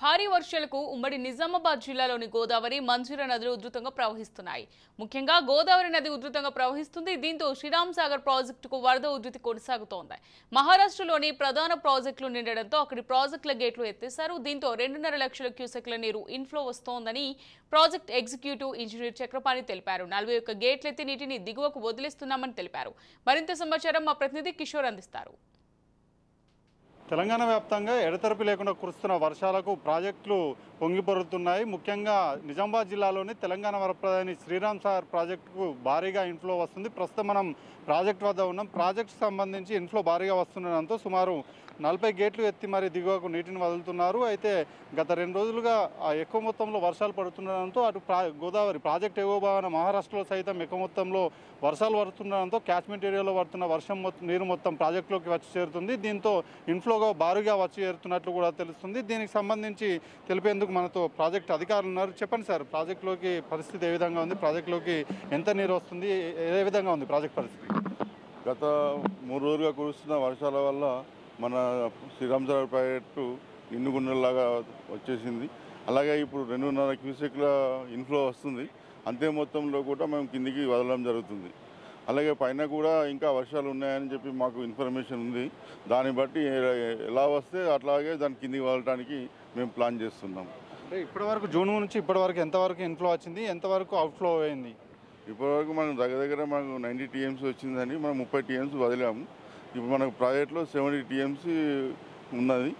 భారీ వర్షాలకు ఉమ్మడి నిజామాబాద్ జిల్లాలోని గోదావరి మంజీరా నదులు ఉధృతంగా ప్రవహిస్తున్నాయి. ముఖ్యంగా గోదావరి నది ఉధృతంగా ప్రవహిస్తుంది. దీంతో శ్రీరామ్ సాగర్ ప్రాజెక్టుకు వరద ఉధృతి కొనసాగుతోంది. మహారాష్ట్రలోని ప్రధాన ప్రాజెక్టులు నిండడంతో అక్కడి ప్రాజెక్టుల గేట్లు ఎత్తేశారు. దీంతో 2.5 లక్షల క్యూసెక్ల నీరు ఇన్ఫ్లో వస్తోందని ప్రాజెక్ట్ ఎగ్జిక్యూటివ్ ఇంజనీర్ చక్రపాణి తెలిపారు. 41 గేట్లెత్తి నీటిని దిగువకు వదిలేస్తున్నామని తెలిపారు. మరింత సమాచారం మా ప్రతినిధి కిషోర్ అందిస్తారు. తెలంగాణ వ్యాప్తంగా ఎడతెరపి లేకుండా కురుస్తున్న వర్షాలకు ప్రాజెక్టులు పొంగిపొరుతున్నాయి. ముఖ్యంగా నిజామాబాద్ జిల్లాలోని తెలంగాణ వరప్రదాని శ్రీరామ్ సాగర్ ప్రాజెక్టుకు భారీగా ఇన్ఫ్లో వస్తుంది. ప్రస్తుతం మనం ప్రాజెక్టు వద్ద ఉన్నాం. ప్రాజెక్టుకు సంబంధించి ఇన్ఫ్లో భారీగా వస్తుండడంతో సుమారు 40 గేట్లు ఎత్తి మరి దిగువకు నీటిని వదులుతున్నారు. అయితే గత 2 రోజులుగా ఎక్కువ మొత్తంలో వర్షాలు పడుతుండడంతో అటు గోదావరి ప్రాజెక్టు ఎగువ భాగాన మహారాష్ట్రలో సైతం ఎక్కువ మొత్తంలో వర్షాలు పడుతుండడంతో క్యాచ్మెంట్ ఏరియాలో పడుతున్న నీరు మొత్తం ప్రాజెక్టులోకి వచ్చి చేరుతుంది. దీంతో ఇన్ఫ్లోగా భారీగా వచ్చి చేరుతున్నట్లు కూడా తెలుస్తుంది. దీనికి సంబంధించి తెలిపేందుకు మనతో ప్రాజెక్టు అధికారులు ఉన్నారు. చెప్పండి సార్, ప్రాజెక్టులోకి పరిస్థితి ఏ విధంగా ఉంది? ప్రాజెక్టులోకి ఎంత నీరు వస్తుంది? ఏ విధంగా ఉంది ప్రాజెక్ట్ పరిస్థితి? గత 3 రోజులుగా కురుస్తున్న వర్షాల వల్ల మన శ్రీరామ్ సాగర్ ప్రాజెక్టు నిండుగుండలాగా వచ్చేసింది. అలాగే ఇప్పుడు 2.5 క్యూసెక్ల ఇన్ఫ్లో వస్తుంది. అంతే మొత్తంలో కూడా మేము కిందికి వదలడం జరుగుతుంది. అలాగే పైన కూడా ఇంకా వర్షాలు ఉన్నాయని చెప్పి మాకు ఇన్ఫర్మేషన్ ఉంది. దాన్ని బట్టి ఎలా వస్తే అట్లాగే దాని కిందికి వదలడానికి మేము ప్లాన్ చేస్తున్నాం. అంటే ఇప్పటివరకు జూన్ నుంచి ఇప్పటివరకు ఎంతవరకు ఇన్ఫ్లో వచ్చింది, ఎంతవరకు అవుట్ఫ్లో అయింది? ఇప్పటివరకు మనం దగ్గర మనకు 90 టీఎంసీ వచ్చిందని మనం 30 టీఎంసీ వదిలాము. ఇప్పుడు మనకు ప్రాజెక్టులో 70 టీఎంసీ ఉన్నది.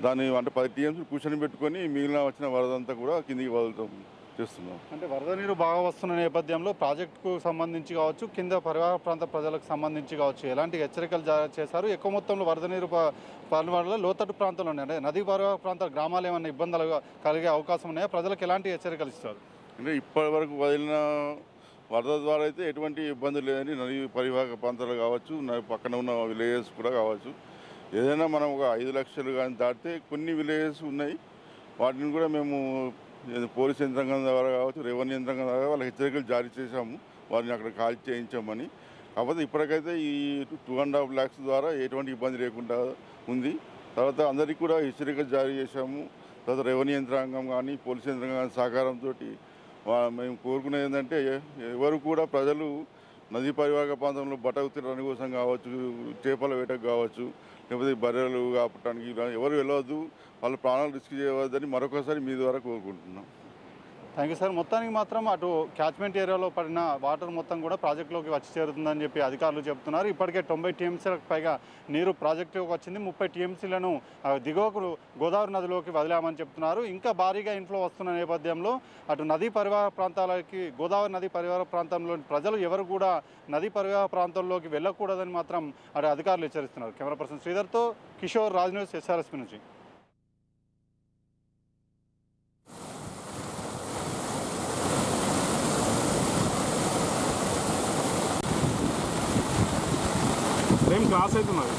దాన్ని అంటే 10 టీఎంసీ కూర్చొని పెట్టుకొని మిగిలిన వచ్చిన వరదంతా కూడా కిందికి వదులుతాం చేస్తున్నాం. అంటే వరద నీరు బాగా వస్తున్న నేపథ్యంలో ప్రాజెక్టుకు సంబంధించి కావచ్చు, కింద పరివాహక ప్రాంత ప్రజలకు సంబంధించి కావచ్చు, ఎలాంటి హెచ్చరికలు జారీ చేశారు? ఎక్కువ మొత్తంలో వరద నీరు వల్ల లోతట్టు ప్రాంతంలో అంటే నదీ పరివాహక ప్రాంత గ్రామాలు ఏమైనా ఇబ్బందులు కలిగే అవకాశం ఉన్నాయా? ప్రజలకు ఎలాంటి హెచ్చరికలు ఇస్తారు? అంటే ఇప్పటి వరకు వదిలిన వరద ద్వారా అయితే ఎటువంటి ఇబ్బంది లేదని నదీ పరివాహక ప్రాంతాలు కావచ్చు, పక్కన ఉన్న విలేజెస్ కూడా కావచ్చు. ఏదైనా మనం ఒక 5 లక్షలు కానీ దాటితే కొన్ని విలేజెస్ ఉన్నాయి. వాటిని కూడా మేము పోలీస్ యంత్రాంగం ద్వారా కావచ్చు, రెవెన్యూ యంత్రాంగం ద్వారా వాళ్ళకి హెచ్చరికలు జారీ చేశాము. వారిని అక్కడ కాల్ చేయించామని. కాకపోతే ఇప్పటికైతే ఈ 2.5 lakhs ద్వారా ఎటువంటి ఇబ్బంది లేకుండా ఉంది. తర్వాత అందరికీ కూడా హెచ్చరికలు జారీ చేశాము. తర్వాత రెవెన్యూ యంత్రాంగం కానీ పోలీస్ యంత్రాంగం కానీ సహకారంతో మేము కోరుకునేది ఏంటంటే ఎవరు కూడా ప్రజలు నదీ పరివాహక ప్రాంతంలో బట్టకు తిరగడానికి కోసం కావచ్చు, చేపల వేటకు కావచ్చు, లేకపోతే బర్రెలు కాపడానికి ఎవరు వెళ్ళవద్దు, వాళ్ళ ప్రాణాలు రిస్క్ చేయవద్దని మరొకసారి మీ ద్వారా కోరుకుంటున్నాం. Thank you sir. మొత్తానికి మాత్రం అటు క్యాచ్మెంట్ ఏరియాలో పడిన వాటర్ మొత్తం కూడా ప్రాజెక్టులోకి వచ్చి చేరుతుందని చెప్పి అధికారులు చెబుతున్నారు. ఇప్పటికే 90 టీఎంసీలకు పైగా నీరు ప్రాజెక్టులోకి వచ్చింది. 30 టీఎంసీలను దిగువకు గోదావరి నదిలోకి వదిలామని చెప్తున్నారు. ఇంకా భారీగా ఇన్ఫ్లో వస్తున్న నేపథ్యంలో అటు నదీ పరివాహక ప్రాంతాలకి, గోదావరి నదీ పరివాహక ప్రాంతంలోని ప్రజలు ఎవరు కూడా నదీ పరివాహక ప్రాంతంలోకి వెళ్ళకూడదని మాత్రం అటు అధికారులు హెచ్చరిస్తున్నారు. కెమెరా పర్సన్ శ్రీధర్తో కిషోర్, రాజ్ న్యూస్, SRSP నుంచి. ఏం క్లాస్ అవుతున్నది.